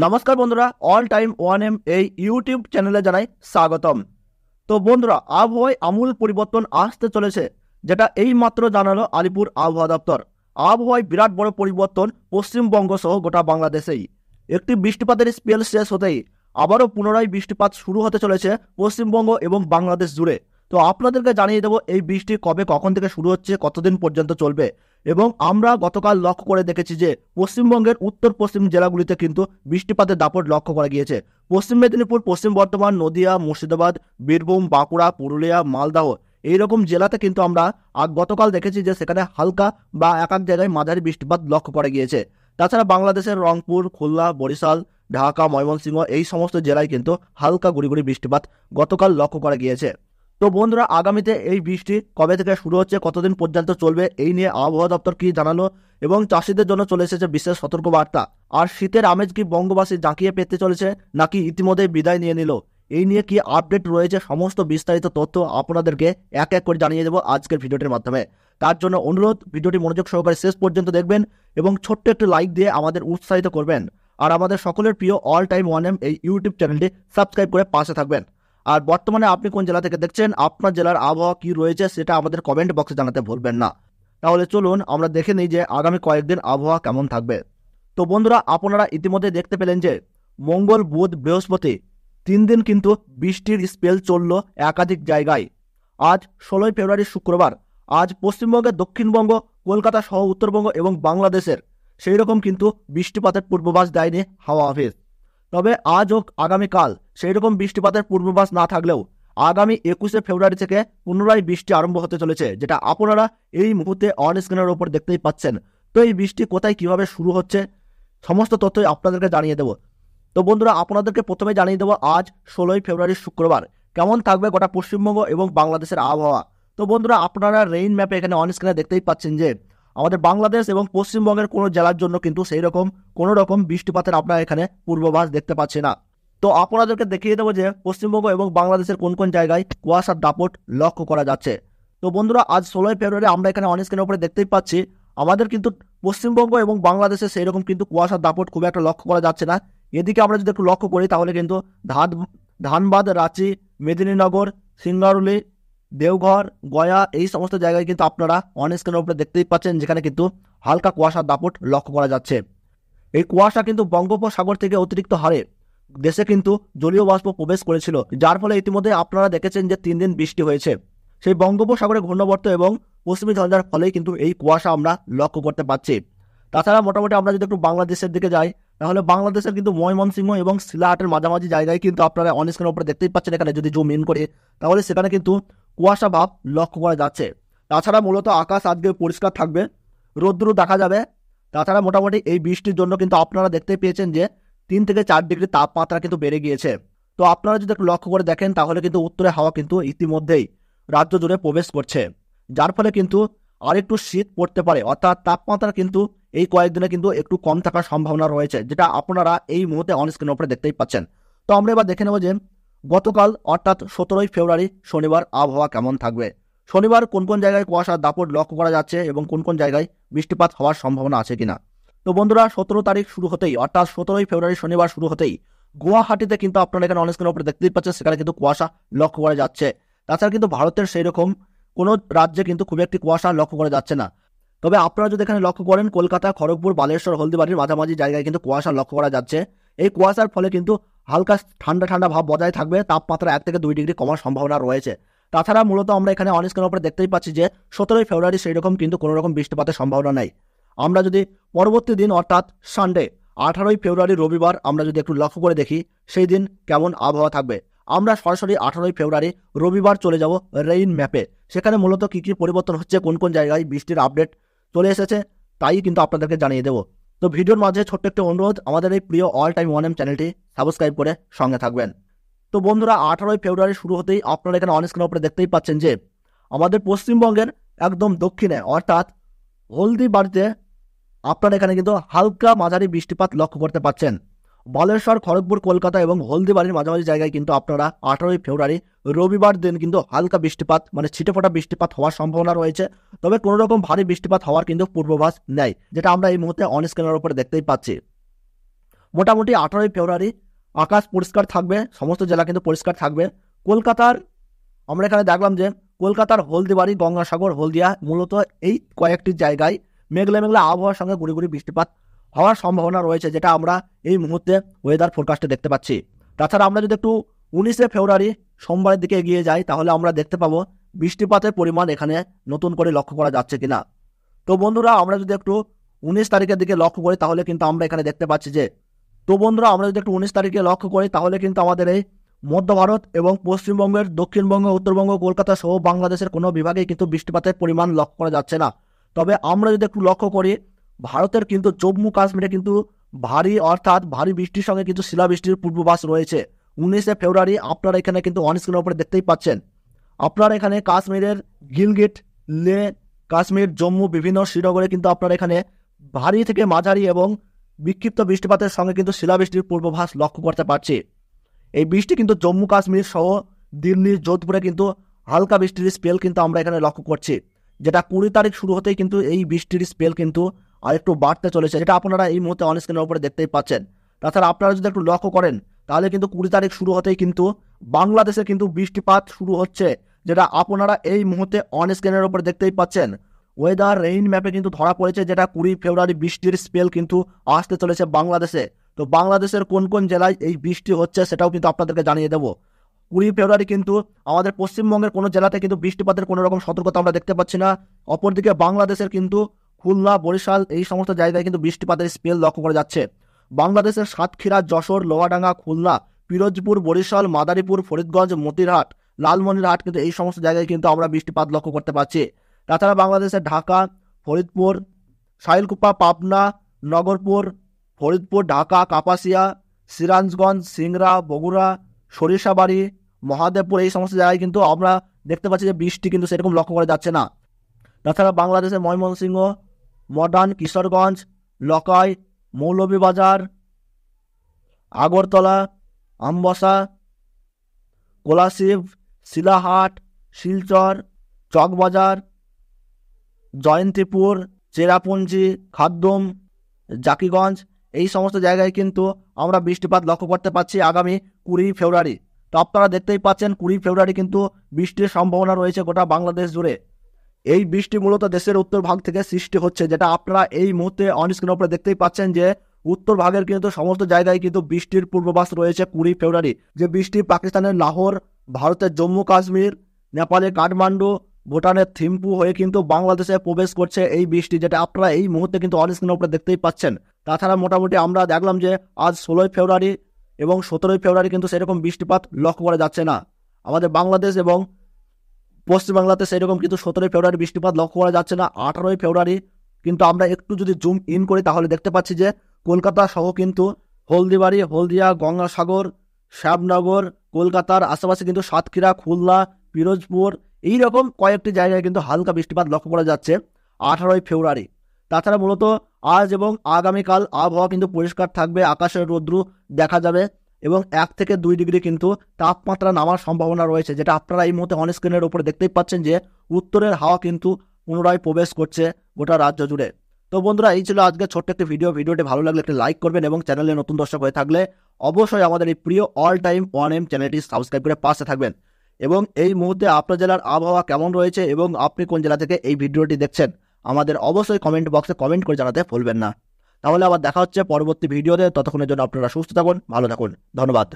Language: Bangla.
নমস্কার বন্ধুরা, অল টাইম ওয়ান এম এই ইউটিউব চ্যানেলে জানাই স্বাগতম। তো বন্ধুরা, আবহাওয়ায় আমূল পরিবর্তন আসতে চলেছে, যেটা এই মাত্র জানালো আলিপুর আবহাওয়া দপ্তর। আবহাওয়ায় বিরাট বড় পরিবর্তন পশ্চিমবঙ্গ সহ গোটা বাংলাদেশেই। একটি বৃষ্টিপাতের স্পেল শেষ হতেই আবারও পুনরায় বৃষ্টিপাত শুরু হতে চলেছে পশ্চিমবঙ্গ এবং বাংলাদেশ জুড়ে। তো আপনাদেরকে জানিয়ে দেবো এই বৃষ্টি কবে কখন থেকে শুরু হচ্ছে, কতদিন পর্যন্ত চলবে। এবং আমরা গতকাল লক্ষ্য করে দেখেছি যে পশ্চিমবঙ্গের উত্তর পশ্চিম জেলাগুলিতে কিন্তু বৃষ্টিপাতের দাপট লক্ষ্য করা গিয়েছে। পশ্চিম মেদিনীপুর, পশ্চিম বর্ধমান, নদিয়া, মুর্শিদাবাদ, বীরভূম, বাঁকুড়া, পুরুলিয়া, মালদহ এইরকম জেলাতে কিন্তু আমরা গতকাল দেখেছি যে সেখানে হালকা বা এক এক জায়গায় মাঝারি বৃষ্টিপাত লক্ষ্য করা গিয়েছে। তাছাড়া বাংলাদেশের রংপুর, খুলনা, বরিশাল, ঢাকা, ময়মনসিংহ এই সমস্ত জেলায় কিন্তু হালকা গুড়ি গুড়ি বৃষ্টিপাত গতকাল লক্ষ্য করা গিয়েছে। তো বন্ধুরা, আগামীতে এই বৃষ্টি কবে থেকে শুরু হচ্ছে, কতদিন পর্যন্ত চলবে, এই নিয়ে আবহাওয়া দপ্তর কি জানালো এবং চাষিদের জন্য চলে এসেছে বিশেষ সতর্কবার্তা। আর শীতের আমেজ কি বঙ্গবাসী জাঁকিয়ে পেতে চলেছে নাকি ইতিমধ্যে বিদায় নিয়ে নিল, এই নিয়ে কি আপডেট রয়েছে, সমস্ত বিস্তারিত তথ্য আপনাদেরকে এক এক করে জানিয়ে দেবো আজকের ভিডিওটির মাধ্যমে। তার জন্য অনুরোধ, ভিডিওটি মনোযোগ সহকারে শেষ পর্যন্ত দেখবেন এবং ছোট্ট একটি লাইক দিয়ে আমাদের উৎসাহিত করবেন। আর আমাদের সকলের প্রিয় অল টাইম ওয়ান এম এই ইউটিউব চ্যানেলটি সাবস্ক্রাইব করে পাশে থাকবেন। আর বর্তমানে আপনি কোন জেলা থেকে দেখছেন, আপনার জেলার আবহাওয়া কি রয়েছে সেটা আমাদের কমেন্ট বক্সে জানাতে ভুলবেন না। তাহলে চলুন আমরা দেখে নিই যে আগামী কয়েকদিন আবহাওয়া কেমন থাকবে। তো বন্ধুরা, আপনারা ইতিমধ্যে দেখতে পেলেন যে মঙ্গল, বুধ, বৃহস্পতি 3 দিন কিন্তু বৃষ্টির স্পেল চলল একাধিক জায়গায়। আজ 16 ফেব্রুয়ারি শুক্রবার, আজ পশ্চিমবঙ্গের দক্ষিণবঙ্গ, কলকাতা সহ উত্তরবঙ্গ এবং বাংলাদেশের সেই রকম কিন্তু বৃষ্টিপাতের পূর্বাভাস দেয়নি হাওয়া অফিস। তবে আজ হোক আগামীকাল সেই রকম বৃষ্টিপাতের পূর্বাভাস না থাকলেও আগামী 21শে ফেব্রুয়ারি থেকে পুনরায় বৃষ্টি আরম্ভ হতে চলেছে, যেটা আপনারা এই মুহূর্তে অন স্ক্রিনের ওপর দেখতেই পাচ্ছেন। তো এই বৃষ্টি কোথায় কিভাবে শুরু হচ্ছে সমস্ত তথ্যই আপনাদেরকে জানিয়ে দেবো। তো বন্ধুরা, আপনাদেরকে প্রথমে জানিয়ে দেবো আজ 16 ফেব্রুয়ারি শুক্রবার কেমন থাকবে গোটা পশ্চিমবঙ্গ এবং বাংলাদেশের আবহাওয়া। তো বন্ধুরা, আপনারা রেইন ম্যাপে এখানে অন স্ক্রিনে দেখতেই পাচ্ছেন যে আমাদের বাংলাদেশ এবং পশ্চিমবঙ্গের কোনো জেলার জন্য কিন্তু সেই রকম কোনো রকম বৃষ্টিপাতের আপনারা এখানে পূর্বাভাস দেখতে পাচ্ছি না। তো আপনাদেরকে দেখিয়ে দেবো যে পশ্চিমবঙ্গ এবং বাংলাদেশের কোন কোন জায়গায় কুয়াশার দাপট লক্ষ্য করা যাচ্ছে। তো বন্ধুরা, আজ 16 ফেব্রুয়ারি আমরা এখানে অন স্ক্রিনের উপরে দেখতেই পাচ্ছি আমাদের কিন্তু পশ্চিমবঙ্গ এবং বাংলাদেশে সেই রকম কিন্তু কুয়াশার দাপট খুব একটা লক্ষ্য করা যাচ্ছে না। এদিকে আমরা যদি একটু লক্ষ্য করি তাহলে কিন্তু ধানবাদ, রাঁচি, মেদিনীনগর, সিঙ্গারুলি, দেওঘর, গয়া এই সমস্ত জায়গায় কিন্তু আপনারা অন স্ক্রিনের উপরে দেখতেই পাচ্ছেন যেখানে কিন্তু হালকা কুয়াশার দাপট লক্ষ্য করা যাচ্ছে। এই কুয়াশা কিন্তু বঙ্গোপসাগর থেকে অতিরিক্ত হারে দেশে কিন্তু জলীয় বাষ্প প্রবেশ করেছিল, যার ফলে ইতিমধ্যে আপনারা দেখেছেন যে 3 দিন বৃষ্টি হয়েছে। সেই বঙ্গোপসাগরে ঘূর্ণাবর্ত এবং পশ্চিমী ঝঞ্ঝার ফলেই কিন্তু এই কুয়াশা আমরা লক্ষ্য করতে পারছি। তাছাড়া মোটামুটি আমরা যদি একটু বাংলাদেশের দিকে যাই তাহলে বাংলাদেশের কিন্তু ময়মনসিংহ এবং সিলাহাটের মাঝামাঝি জায়গায় কিন্তু আপনারা অন স্ক্রিনের উপরে দেখতেই পাচ্ছেন, এখানে যদি জুম ইন করে তাহলে সেখানে কিন্তু কুয়াশা ভাব লক্ষ্য করা যাচ্ছে। তাছাড়া মূলত আকাশ আজকে পরিষ্কার থাকবে, রোদ্দুর দেখা যাবে। তাছাড়া মোটামুটি এই বৃষ্টির জন্য কিন্তু আপনারা দেখতে পেয়েছেন যে 3 থেকে 4 ডিগ্রি তাপমাত্রা কিন্তু বেড়ে গিয়েছে। তো আপনারা যদি একটু লক্ষ্য করে দেখেন তাহলে কিন্তু উত্তরে হাওয়া কিন্তু ইতিমধ্যেই রাজ্য জুড়ে প্রবেশ করছে, যার ফলে কিন্তু আরেকটু শীত পড়তে পারে, অর্থাৎ তাপমাত্রা কিন্তু এই কয়েকদিনে কিন্তু একটু কম থাকার সম্ভাবনা রয়েছে, যেটা আপনারা এই মুহূর্তে অন স্ক্রিনের উপরে দেখতেই পাচ্ছেন। তো আমরা এবার দেখে নেব যে গতকাল অর্থাৎ 17 ফেব্রুয়ারি শনিবার আবহাওয়া কেমন থাকবে। শনিবার কোন কোন জায়গায় কুয়াশার দাপট লক্ষ্য করা যাচ্ছে এবং কোন কোন জায়গায় বৃষ্টিপাত হওয়ার সম্ভাবনা আছে কিনা। তো বন্ধুরা, 17 তারিখ শুরু হতেই অর্থাৎ 17 ফেব্রুয়ারি শনিবার শুরু হতেই গুয়াহাটিতে কিন্তু আপনারা এখানে অন স্ক্রিনের উপরে দেখতেই পাচ্ছেন সেখানে কিন্তু কুয়াশা লক্ষ্য করা যাচ্ছে। তাছাড়া কিন্তু ভারতের সেই রকম কোনো রাজ্যে কিন্তু খুব একটি কুয়াশা লক্ষ্য করা যাচ্ছে না। তবে আপনারা যদি এখানে লক্ষ্য করেন কলকাতা, খড়গপুর, বালেশ্বর, হলদিবাড়ির মাঝামাঝি জায়গায় কিন্তু কুয়াশা লক্ষ্য করা যাচ্ছে। এই কুয়াশার ফলে কিন্তু হালকা ঠান্ডা ঠান্ডা ভাব বজায় থাকবে, তাপমাত্রা 1 থেকে 2 ডিগ্রি কমার সম্ভাবনা রয়েছে। তাছাড়া মূলত আমরা এখানে অন স্ক্রিনের উপরে দেখতেই পাচ্ছি যে 17 ফেব্রুয়ারি সেই রকম কিন্তু কোনো রকম বৃষ্টিপাতের সম্ভাবনা নেই। আমরা যদি পরবর্তী দিন অর্থাৎ সানডে 18 ফেব্রুয়ারি রবিবার আমরা যদি একটু লক্ষ্য করে দেখি সেই দিন কেমন আবহাওয়া থাকবে, আমরা সরাসরি 18 ফেব্রুয়ারি রবিবার চলে যাব রেইন ম্যাপে। সেখানে মূলত কী কী পরিবর্তন হচ্ছে, কোন কোন জায়গায় বৃষ্টির আপডেট চলে এসেছে তাই কিন্তু আপনাদেরকে জানিয়ে দেবো। তো ভিডিওর মাঝে ছোট্ট একটি অনুরোধ, আমাদের এই প্রিয় অল টাইম ওয়ান এম চ্যানেলটি সাবস্ক্রাইব করে সঙ্গে থাকবেন। তো বন্ধুরা, 18 ফেব্রুয়ারি শুরু হতেই আপনারা এখানে অন স্ক্রিনের উপরে দেখতেই পাচ্ছেন যে আমাদের পশ্চিমবঙ্গের একদম দক্ষিণে অর্থাৎ হলদিবাড়িতে আপনারা এখানে কিন্তু হালকা মাঝারি বৃষ্টিপাত লক্ষ্য করতে পাচ্ছেন। বালেশ্বর, খড়গপুর, কলকাতা এবং হলদিবাড়ির মাঝামাঝি জায়গায় কিন্তু আপনারা 18 ফেব্রুয়ারি রবিবার দিন কিন্তু হালকা বৃষ্টিপাত মানে ছিটেফোঁটা বৃষ্টিপাত হওয়ার সম্ভাবনা রয়েছে। তবে কোনো রকম ভারী বৃষ্টিপাত হওয়ার কিন্তু পূর্বাভাস নেই, যেটা আমরা এই মুহূর্তে অন স্ক্রিনের উপরে দেখতেই পাচ্ছি। মোটামুটি 18ই ফেব্রুয়ারি আকাশ পরিষ্কার থাকবে, সমস্ত জেলা কিন্তু পরিষ্কার থাকবে। কলকাতার আমরা এখানে দেখলাম যে কলকাতার হলদিবাড়ি, গঙ্গাসাগর, হলদিয়া মূলত এই কয়েকটি জায়গায় মেঘলা মেঘলা আবহাওয়ার সঙ্গে গুড়ি গুড়ি বৃষ্টিপাত হওয়ার সম্ভাবনা রয়েছে, যেটা আমরা এই মুহূর্তে ওয়েদার ফোরকাস্টে দেখতে পাচ্ছি। তাছাড়া আমরা যদি একটু 19শে ফেব্রুয়ারি সোমবারের দিকে এগিয়ে যাই, তাহলে আমরা দেখতে পাবো বৃষ্টিপাতের পরিমাণ এখানে নতুন করে লক্ষ্য করা যাচ্ছে কিনা। তো বন্ধুরা আমরা যদি একটু 19 তারিখের দিকে লক্ষ্য করি, তাহলে কিন্তু আমরা এখানে দেখতে পাচ্ছি যে আমরা যদি একটু 19 তারিখে লক্ষ্য করি, তাহলে কিন্তু আমাদের এই মধ্য ভারত এবং পশ্চিমবঙ্গের দক্ষিণবঙ্গ, উত্তরবঙ্গ, কলকাতা সহ বাংলাদেশের কোনো বিভাগেই কিন্তু বৃষ্টিপাতের পরিমাণ লক্ষ্য করা যাচ্ছে না। তবে আমরা যদি একটু লক্ষ্য করি, ভারতের কিন্তু জম্মু কাশ্মীরে কিন্তু ভারী বৃষ্টির সঙ্গে কিন্তু শিলাবৃষ্টির পূর্বাভাস রয়েছে। 19শে ফেব্রুয়ারি আপনারা এখানে কিন্তু অন স্ক্রিনের উপরে দেখতেই পাচ্ছেন। আপনারা এখানে কাশ্মীরের গিলগিট, লে, কাশ্মীর, জম্মু, বিভিন্ন শ্রীনগরে কিন্তু আপনারা এখানে ভারী থেকে মাঝারি এবং বিক্ষিপ্ত বৃষ্টিপাতের সঙ্গে কিন্তু শিলাবৃষ্টির পূর্বাভাস লক্ষ্য করতে পারছি। এই বৃষ্টি কিন্তু জম্মু কাশ্মীর সহ দিল্লি, যোধপুরে কিন্তু হালকা বৃষ্টির স্পেল কিন্তু আমরা এখানে লক্ষ্য করছি, যেটা 20 তারিখ শুরু হতেই কিন্তু এই বৃষ্টির স্পেল কিন্তু আরেকটু বাড়তে চলেছে, যেটা আপনারা এই মুহূর্তে অন স্ক্রিনের উপরে দেখতেই পাচ্ছেন। তাছাড়া আপনারা যদি একটু লক্ষ্য করেন, তাহলে কিন্তু 20 তারিখ শুরু হতেই কিন্তু বাংলাদেশে কিন্তু বৃষ্টিপাত শুরু হচ্ছে, যেটা আপনারা এই মুহূর্তে অন স্ক্রিনের উপরে দেখতেই পাচ্ছেন। ওয়েদার রেইন ম্যাপে কিন্তু ধরা পড়েছে, যেটা 20 ফেব্রুয়ারি বৃষ্টির স্পেল কিন্তু আসতে চলেছে বাংলাদেশে। তো বাংলাদেশের কোন কোন জেলায় এই বৃষ্টি হচ্ছে সেটাও কিন্তু আপনাদেরকে জানিয়ে দেবো। 20 ফেব্রুয়ারি কিন্তু আমাদের পশ্চিমবঙ্গের কোনো জেলাতে কিন্তু বৃষ্টিপাতের কোনো রকম সতর্কতা আমরা দেখতে পাচ্ছি না। অপরদিকে বাংলাদেশের কিন্তু খুলনা, বরিশাল এই সমস্ত জায়গায় কিন্তু বৃষ্টিপাতের স্পেল লক্ষ্য করা যাচ্ছে। বাংলাদেশের সাতক্ষীরা, যশোর, লোহাডাঙ্গা, খুলনা, পিরোজপুর, বরিশাল, মাদারীপুর, ফরিদগঞ্জ, মতিরহাট, লালমনিরহাট কিন্তু এই সমস্ত জায়গায় কিন্তু আমরা বৃষ্টিপাত লক্ষ্য করতে পারছি। তাছাড়া বাংলাদেশের ঢাকা, ফরিদপুর, সাইলকুপা, পাবনা, নগরপুর, ফরিদপুর, ঢাকা, কাপাসিয়া, সিরাজগঞ্জ, সিংড়া, বগুড়া, সরিষাবাড়ি, মহাদেবপুর এই সমস্ত জায়গায় কিন্তু আমরা দেখতে পাচ্ছি যে বৃষ্টি কিন্তু সেরকম লক্ষ্য করা যাচ্ছে না। তাছাড়া বাংলাদেশের ময়মনসিংহ, মডার্ন, কিশোরগঞ্জ, লকাই, মৌলভীবাজার, আগরতলা, আমবসা, কোলাশিব, শিলাহাট, শিলচর, চকবাজার, জয়ন্তীপুর, চেরাপুঞ্জি, খাদ্যম, জাকিগঞ্জ এই সমস্ত জায়গায় কিন্তু আমরা বৃষ্টিপাত লক্ষ্য করতে পারছি আগামী 20 ফেব্রুয়ারি। তো আপনারা দেখতেই পাচ্ছেন 20 ফেব্রুয়ারি কিন্তু বৃষ্টির সম্ভাবনা রয়েছে গোটা বাংলাদেশ জুড়ে। এই বৃষ্টি মূলত দেশের উত্তর ভাগ থেকে সৃষ্টি হচ্ছে, যেটা আপনারা এই মুহূর্তে অন স্ক্রিনের উপরে দেখতেই পাচ্ছেন যে উত্তর ভাগের কিন্তু সমস্ত জায়গায় কিন্তু বৃষ্টির পূর্বাভাস রয়েছে 20 ফেব্রুয়ারি। যে বৃষ্টি পাকিস্তানের লাহোর, ভারতের জম্মু কাশ্মীর, নেপালের কাঠমান্ডু, ভুটানের থিম্পু হয়ে কিন্তু বাংলাদেশে প্রবেশ করছে এই বৃষ্টি, যেটা আপনারা এই মুহূর্তে কিন্তু অন স্ক্রিনের উপরে দেখতেই পাচ্ছেন। তাছাড়া মোটামুটি আমরা দেখলাম যে আজ 16 ফেব্রুয়ারি এবং 17 ফেব্রুয়ারি কিন্তু সেরকম বৃষ্টিপাত লক্ষ্য করা যাচ্ছে না আমাদের বাংলাদেশ এবং পশ্চিমবাংলাতে। সেরকম কিন্তু 17 ফেব্রুয়ারি বৃষ্টিপাত লক্ষ্য করা যাচ্ছে না। 18 ফেব্রুয়ারি কিন্তু আমরা একটু যদি জুম ইন করি, তাহলে দেখতে পাচ্ছি যে কলকাতা সহ কিন্তু হলদিবাড়ি, হলদিয়া, গঙ্গাসাগর, শ্যামনগর, কলকাতার আশেপাশে কিন্তু সাতক্ষীরা, খুলনা, পিরোজপুর এইরকম কয়েকটি জায়গায় কিন্তু হালকা বৃষ্টিপাত লক্ষ্য করা যাচ্ছে 18 ফেব্রুয়ারি। তাছাড়া মূলত আজ এবং আগামীকাল আবহাওয়া কিন্তু পরিষ্কার থাকবে, আকাশের রৌদ্র দেখা যাবে এবং 1 থেকে 2 ডিগ্রি কিন্তু তাপমাত্রা নামার সম্ভাবনা রয়েছে, যেটা আপনারা এই মুহূর্তে অন স্ক্রিনের উপরে দেখতেই পাচ্ছেন যে উত্তরের হাওয়া কিন্তু পুনরায় প্রবেশ করছে গোটা রাজ্য জুড়ে। তো বন্ধুরা, এই ছিল আজকে ছোট্ট একটি ভিডিওটি ভালো লাগলে একটি লাইক করবেন এবং চ্যানেলে নতুন দর্শক হয়ে থাকলে অবশ্যই আমাদের এই প্রিয় অল টাইম 1M চ্যানেলটি সাবস্ক্রাইব করে পাশে থাকবেন। এবং এই মুহূর্তে আপনার জেলার আবহাওয়া কেমন রয়েছে এবং আপনি কোন জেলা থেকে এই ভিডিওটি দেখছেন আমাদের অবশ্যই কমেন্ট বক্সে কমেন্ট করে জানাতে ভুলবেন না। তাহলে আবার দেখা হচ্ছে পরবর্তী ভিডিওতে। ততক্ষণের জন্য আপনারা সুস্থ থাকুন, ভালো থাকুন, ধন্যবাদ।